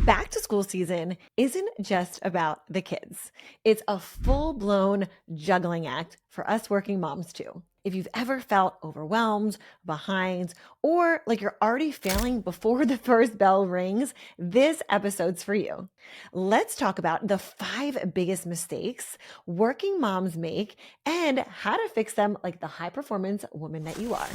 Back to school season isn't just about the kids. It's a full-blown juggling act for us working moms too. If you've ever felt overwhelmed, behind, or like you're already failing before the first bell rings, this episode's for you. Let's talk about the 5 biggest mistakes working moms make and how to fix them like the high performance woman that you are.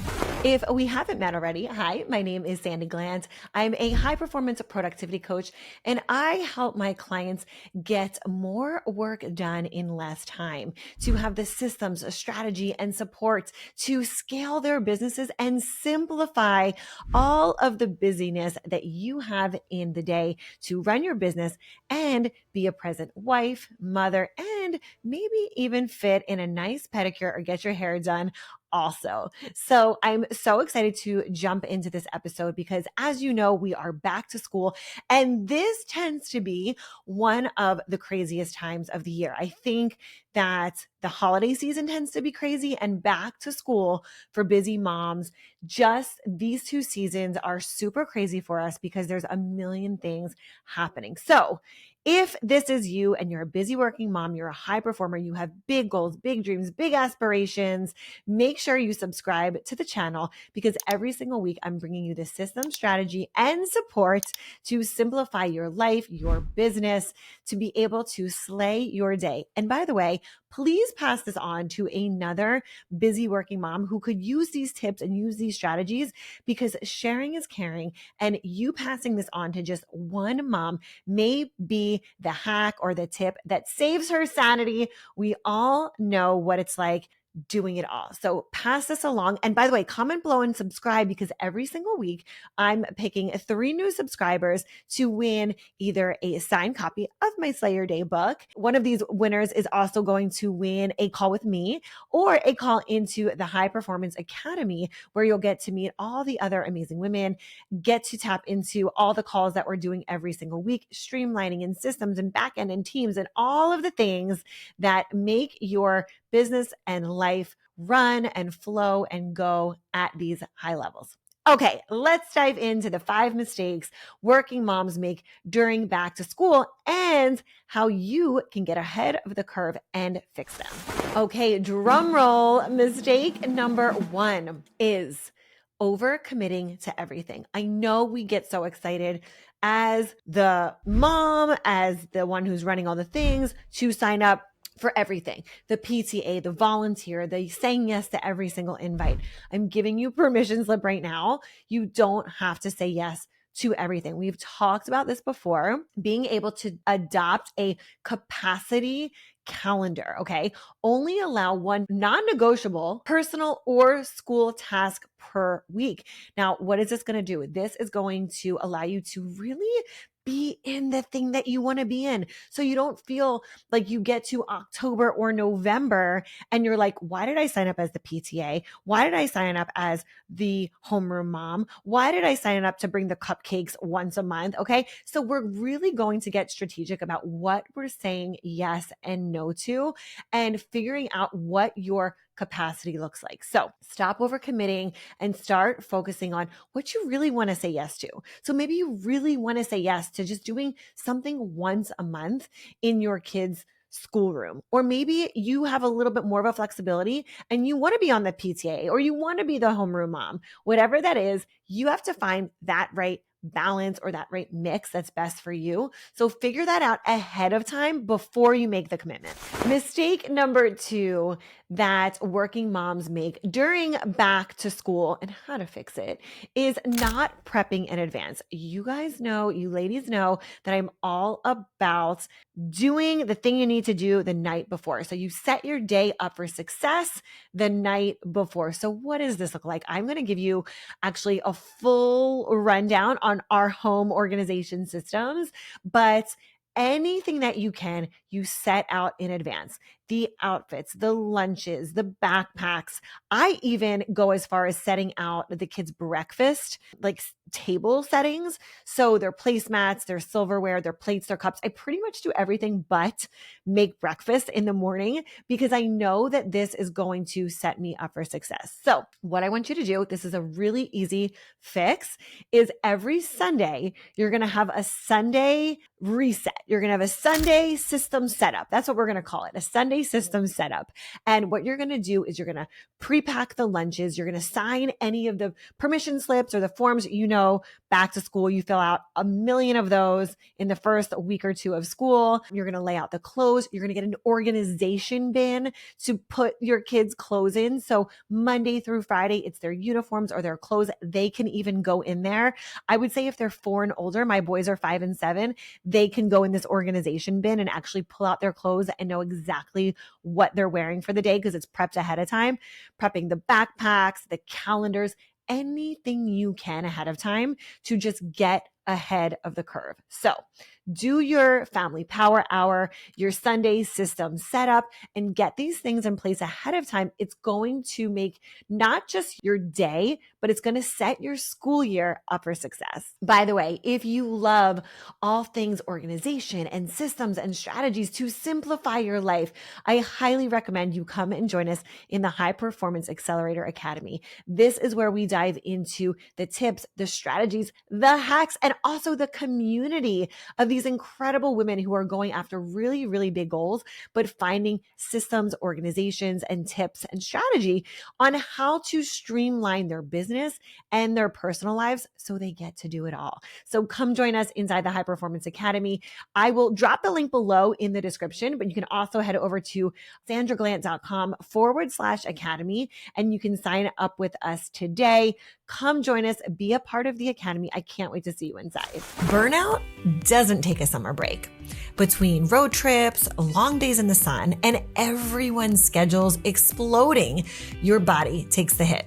If we haven't met already, hi, my name is Sandi Glandt. I'm a high performance productivity coach, and I help my clients get more work done in less time, to have the systems, a strategy, and support to scale their businesses and simplify all of the busyness that you have in the day to run your business and be a present wife, mother, and maybe even fit in a nice pedicure or get your hair done also. So I'm so excited to jump into this episode because, as you know, we are back to school, and this tends to be one of the craziest times of the year. I think that the holiday season tends to be crazy, and back to school for busy moms, just these 2 seasons are super crazy for us because there's a million things happening. So if this is you and you're a busy working mom, you're a high performer, you have big goals, big dreams, big aspirations, make sure you subscribe to the channel because every single week I'm bringing you the system, strategy, and support to simplify your life, your business, to be able to slay your day. And by the way, please pass this on to another busy working mom who could use these tips and use these strategies, because sharing is caring, and you passing this on to just one mom may be the hack or the tip that saves her sanity. We all know what it's like doing it all. So pass this along. And by the way, comment below and subscribe, because every single week I'm picking 3 new subscribers to win either a signed copy of my Slay Your Day book. One of these winners is also going to win a call with me or a call into the High Performance Academy, where you'll get to meet all the other amazing women, get to tap into all the calls that we're doing every single week, streamlining in systems and backend and teams and all of the things that make your business and life run and flow and go at these high levels. Okay, let's dive into the 5 mistakes working moms make during back to school and how you can get ahead of the curve and fix them. Okay, drum roll. Mistake number 1 is overcommitting to everything. I know we get so excited as the mom, as the one who's running all the things, to sign up for everything, the PTA, the volunteer, the saying yes to every single invite. I'm giving you permission slip right now. You don't have to say yes to everything. We've talked about this before, being able to adopt a capacity calendar, okay? Only allow one non-negotiable personal or school task per week. Now, what is this going to do? This is going to allow you to really be in the thing that you want to be in. So you don't feel like you get to October or November and you're like, why did I sign up as the PTA? Why did I sign up as the homeroom mom? Why did I sign up to bring the cupcakes once a month? Okay. So we're really going to get strategic about what we're saying yes and no to, and figuring out what your capacity looks like. So stop overcommitting and start focusing on what you really want to say yes to. So maybe you really want to say yes to just doing something once a month in your kids' schoolroom. Or maybe you have a little bit more of a flexibility and you want to be on the PTA or you want to be the homeroom mom. Whatever that is, you have to find that right balance or that right mix that's best for you. So figure that out ahead of time before you make the commitment. Mistake number 2 that working moms make during back to school and how to fix it is not prepping in advance. You guys know, you ladies know that I'm all about doing the thing you need to do the night before. So you set your day up for success the night before. So what does this look like? I'm going to give you actually a full rundown on our home organization systems, but anything that you can, you set out in advance. the outfits, the lunches, the backpacks. I even go as far as setting out the kids' breakfast, like table settings. So their placemats, their silverware, their plates, their cups. I pretty much do everything but make breakfast in the morning because I know that this is going to set me up for success. So what I want you to do, this is a really easy fix, is every Sunday, you're going to have a Sunday reset. You're going to have a Sunday system setup. That's what we're going to call it, a Sunday system setup. And what you're going to do is you're going to pre-pack the lunches. You're going to sign any of the permission slips or the forms, back to school. You fill out a million of those in the first week or two of school. You're going to lay out the clothes. You're going to get an organization bin to put your kids' clothes in. So Monday through Friday, it's their uniforms or their clothes. They can even go in there. I would say if they're 4 and older, my boys are 5 and 7, they can go in this organization bin and actually pull out their clothes and know exactly what they're wearing for the day because it's prepped ahead of time. Prepping the backpacks, the calendars, anything you can ahead of time to just get ahead of the curve. So do your family power hour, your Sunday system setup, and get these things in place ahead of time. It's going to make not just your day, but it's going to set your school year up for success. By the way, if you love all things organization and systems and strategies to simplify your life, I highly recommend you come and join us in the High Performance Accelerator Academy. This is where we dive into the tips, the strategies, the hacks, and also the community of these incredible women who are going after really, really big goals, but finding systems, organizations, and tips and strategy on how to streamline their business and their personal lives so they get to do it all. So come join us inside the High Performance Academy. I will drop the link below in the description, but you can also head over to sandraglandt.com/academy and you can sign up with us today. Come join us, be a part of the Academy. I can't wait to see you inside. Burnout doesn't take a summer break. Between road trips, long days in the sun, and everyone's schedules exploding, your body takes the hit.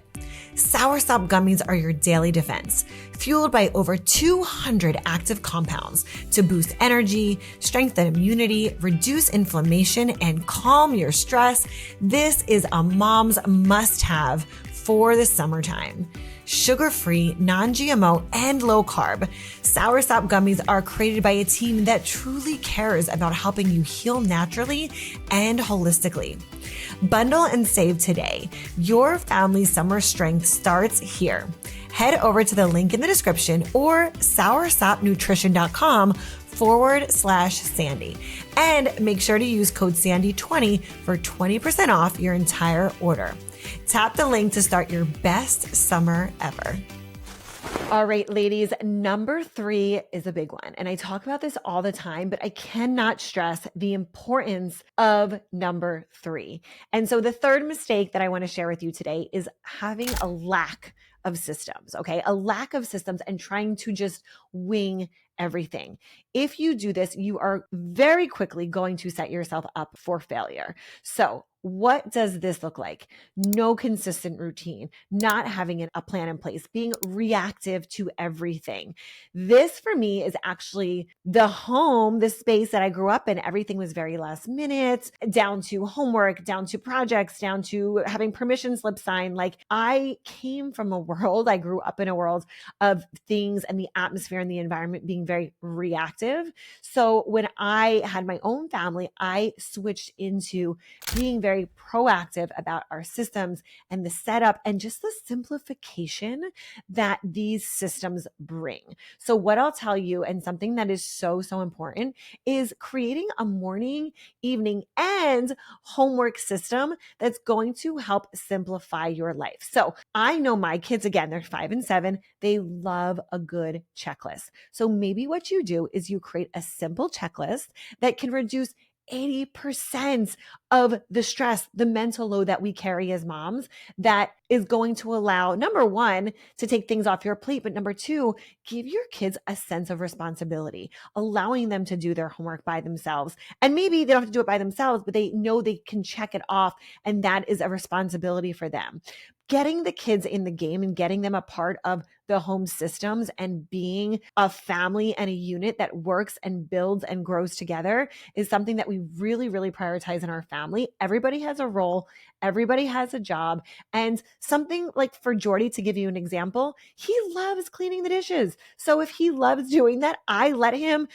Soursop gummies are your daily defense, fueled by over 200 active compounds to boost energy, strengthen immunity, reduce inflammation, and calm your stress. This is a mom's must-have for the summertime. Sugar-free, non-GMO, and low-carb, Soursop gummies are created by a team that truly cares about helping you heal naturally and holistically. Bundle and save today. Your family's summer strength starts here. Head over to the link in the description or soursopnutrition.com/Sandy. And make sure to use code Sandy20 for 20% off your entire order. Tap the link to start your best summer ever. All right, ladies, number 3 is a big one. And I talk about this all the time, but I cannot stress the importance of number 3. And so the third mistake that I want to share with you today is having a lack of systems, okay? A lack of systems and trying to just wing everything. If you do this, you are very quickly going to set yourself up for failure. So what does this look like? No consistent routine, not having a plan in place, being reactive to everything. This for me is actually the home, the space that I grew up in. Everything was very last minute, down to homework, down to projects, down to having permission slips signed. Like I came from a world, I grew up in a world of things and the atmosphere and the environment being very reactive. So when I had my own family, I switched into being very proactive about our systems and the setup and just the simplification that these systems bring. So what I'll tell you, and something that is so, so important, is creating a morning, evening, and homework system that's going to help simplify your life. So I know my kids, again, they're 5 and 7. They love a good checklist. So maybe what you do is you create a simple checklist that can reduce 80% of the stress, the mental load that we carry as moms, that is going to allow, number one, to take things off your plate, but number two, give your kids a sense of responsibility, allowing them to do their homework by themselves. And maybe they don't have to do it by themselves, but they know they can check it off, and that is a responsibility for them. getting the kids in the game and getting them a part of the home systems and being a family and a unit that works and builds and grows together is something that we really, really prioritize in our family. Everybody has a role, everybody has a job. And something like for Jordy, to give you an example, he loves cleaning the dishes. So if he loves doing that, I let him,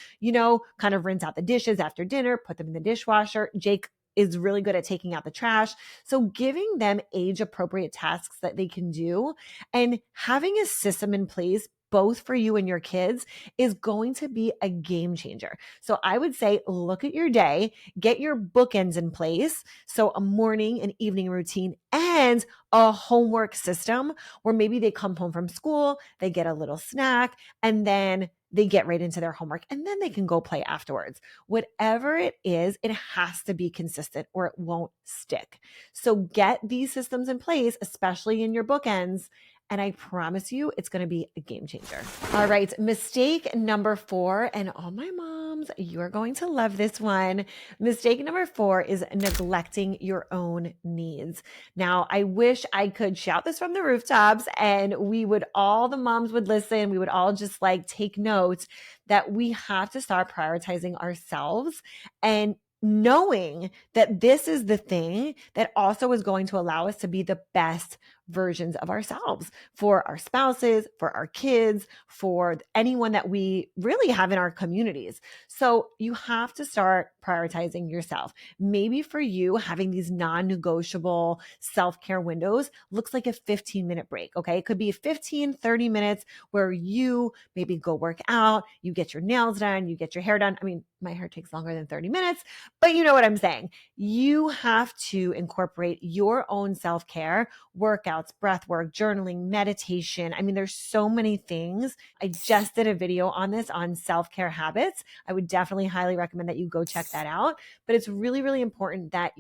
kind of rinse out the dishes after dinner, put them in the dishwasher. Jake is really good at taking out the trash. So giving them age appropriate tasks that they can do and having a system in place both for you and your kids is going to be a game changer. So I would say, look at your day, get your bookends in place. So a morning and evening routine and a homework system where maybe they come home from school, they get a little snack, and then they get right into their homework and then they can go play afterwards. Whatever it is, it has to be consistent or it won't stick. So get these systems in place, especially in your bookends. And I promise you, it's going to be a game changer. All right. Mistake number 4. And all my moms, you're going to love this one. Mistake number 4 is neglecting your own needs. Now, I wish I could shout this from the rooftops and the moms would listen. We would all just take notes that we have to start prioritizing ourselves and knowing that this is the thing that also is going to allow us to be the best versions of ourselves for our spouses, for our kids, for anyone that we really have in our communities. So you have to start prioritizing yourself. Maybe for you, having these non-negotiable self-care windows looks like a 15-minute break, okay? It could be 15, 30 minutes where you maybe go work out, you get your nails done, you get your hair done. I mean, my hair takes longer than 30 minutes, but you know what I'm saying. You have to incorporate your own self-care, workouts, breath work, journaling, meditation. I mean, there's so many things. I just did a video on this on self-care habits. I would definitely highly recommend that you go check that out. But it's really, really important that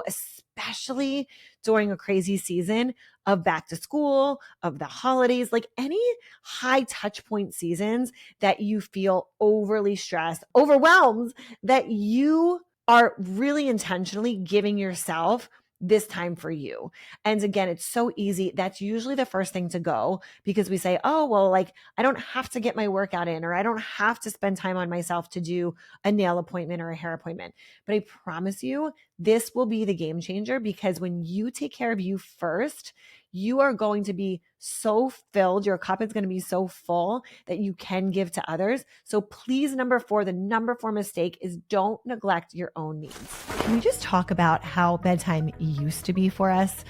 especially during a crazy season of back to school, of the holidays, like any high touch point seasons that you feel overly stressed, overwhelmed, that you are really intentionally giving yourself this time for you. And again, it's so easy. That's usually the first thing to go because we say, oh, well, I don't have to get my workout in, or I don't have to spend time on myself to do a nail appointment or a hair appointment. But I promise you, this will be the game changer because when you take care of you first, you are going to be so filled. Your cup is going to be so full that you can give to others. So please, the number 4 mistake is don't neglect your own needs. Can we just talk about how bedtime used to be for us?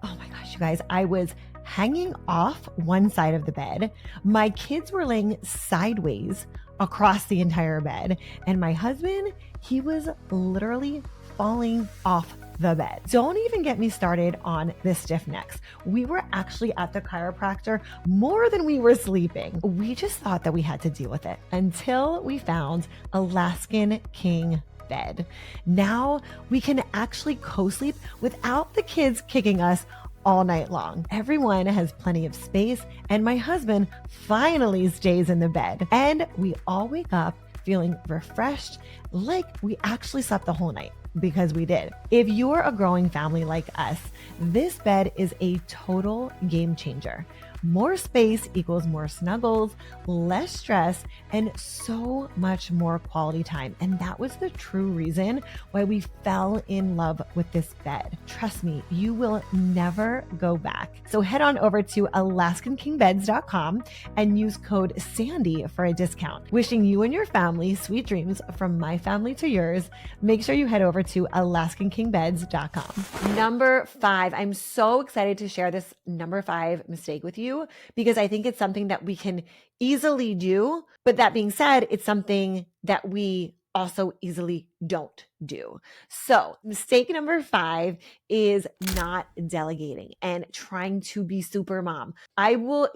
Oh my gosh, you guys, I was hanging off one side of the bed. My kids were laying sideways across the entire bed. And my husband, he was literally falling off the bed. Don't even get me started on the stiff necks. We were actually at the chiropractor more than we were sleeping. We just thought that we had to deal with it until we found Alaskan King bed. Now we can actually co-sleep without the kids kicking us all night long. Everyone has plenty of space, and my husband finally stays in the bed. And we all wake up feeling refreshed, like we actually slept the whole night. Because we did. If you're a growing family like us, this bed is a total game changer. More space equals more snuggles, less stress, and so much more quality time. And that was the true reason why we fell in love with this bed. Trust me, you will never go back. So head on over to AlaskanKingBeds.com and use code Sandi for a discount. Wishing you and your family sweet dreams from my family to yours. Make sure you head over to AlaskanKingBeds.com. Number 5, I'm so excited to share this number 5 mistake with you because I think it's something that we can easily do. But that being said, it's something that we also easily don't do. So mistake number 5 is not delegating and trying to be super mom. I will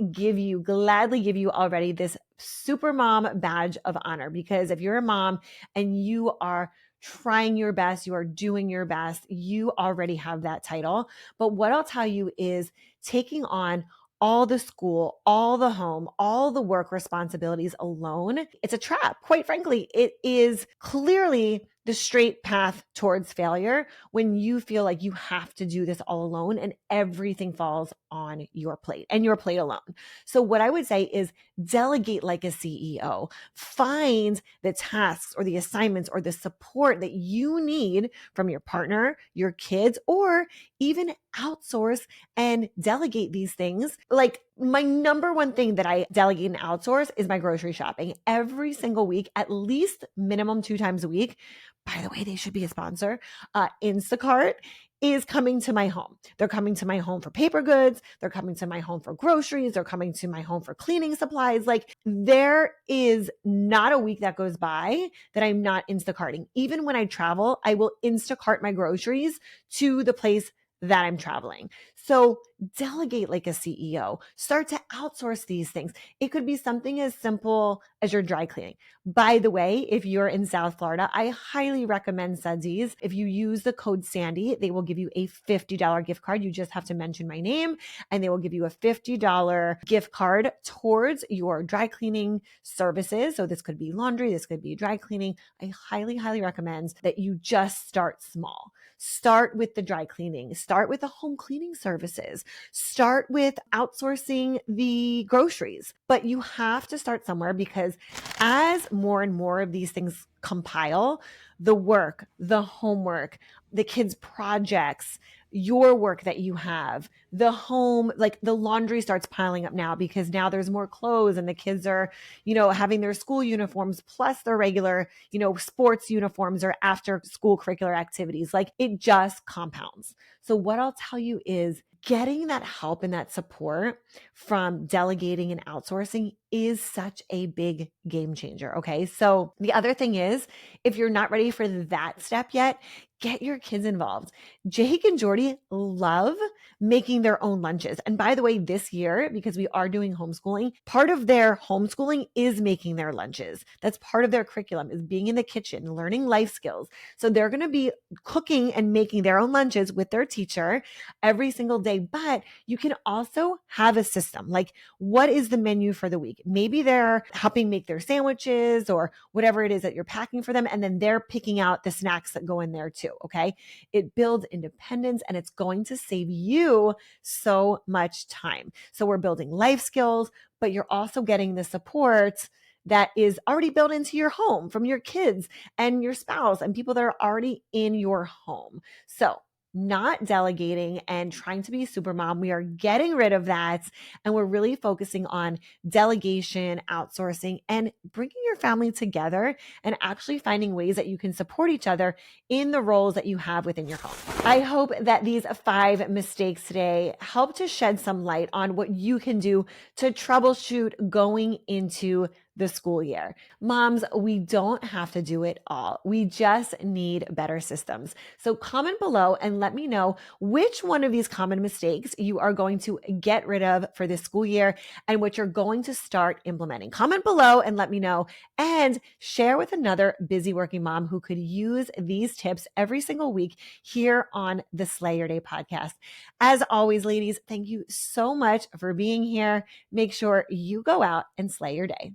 gladly give you already this super mom badge of honor because if you're a mom and you are trying your best, you are doing your best, you already have that title. But what I'll tell you is taking on all the school, all the home, all the work responsibilities alone, it's a trap. Quite frankly, it is clearly the straight path towards failure when you feel like you have to do this all alone and everything falls on your plate and your plate alone. So what I would say is delegate like a CEO. Find the tasks or the assignments or the support that you need from your partner, your kids, or even outsource and delegate these things. Like my number one thing that I delegate and outsource is my grocery shopping. Every single week, at least minimum 2 times a week. By the way, they should be a sponsor. Instacart is coming to my home. They're coming to my home for paper goods. They're coming to my home for groceries. They're coming to my home for cleaning supplies. Like there is not a week that goes by that I'm not Instacarting. Even when I travel, I will Instacart my groceries to the place that I'm traveling. So delegate like a CEO. Start to outsource these things. It could be something as simple as your dry cleaning. By the way, if you're in South Florida, I highly recommend Sandi's. If you use the code Sandi, they will give you a $50 gift card. You just have to mention my name and they will give you a $50 gift card towards your dry cleaning services. So this could be laundry, this could be dry cleaning. I highly, highly recommend that you just start small. Start with the dry cleaning, start with the home cleaning services, start with outsourcing the groceries. But you have to start somewhere because as more and more of these things compile, the work, the homework, the kids' projects, your work that you have, the home, like the laundry starts piling up now because now there's more clothes and the kids are, having their school uniforms plus their regular, sports uniforms or after school curricular activities. Like it just compounds. So what I'll tell you is getting that help and that support from delegating and outsourcing is such a big game changer. Okay. So the other thing is, if you're not ready for that step yet, get your kids involved. Jake and Jordy love making their own lunches. And by the way, this year, because we are doing homeschooling, part of their homeschooling is making their lunches. That's part of their curriculum is being in the kitchen, learning life skills. So they're going to be cooking and making their own lunches with their teacher every single day. But you can also have a system. Like, what is the menu for the week? Maybe they're helping make their sandwiches or whatever it is that you're packing for them. And then they're picking out the snacks that go in there too. Okay. It builds independence and it's going to save you so much time. So we're building life skills, but you're also getting the support that is already built into your home from your kids and your spouse and people that are already in your home. So not delegating and trying to be super mom. We are getting rid of that. And we're really focusing on delegation, outsourcing, and bringing your family together and actually finding ways that you can support each other in the roles that you have within your home. I hope that these 5 mistakes today help to shed some light on what you can do to troubleshoot going into the school year. Moms, we don't have to do it all. We just need better systems. So comment below and let me know which one of these common mistakes you are going to get rid of for this school year and what you're going to start implementing. Comment below and let me know and share with another busy working mom who could use these tips every single week here on the Slay Your Day podcast. As always, ladies, thank you so much for being here. Make sure you go out and slay your day.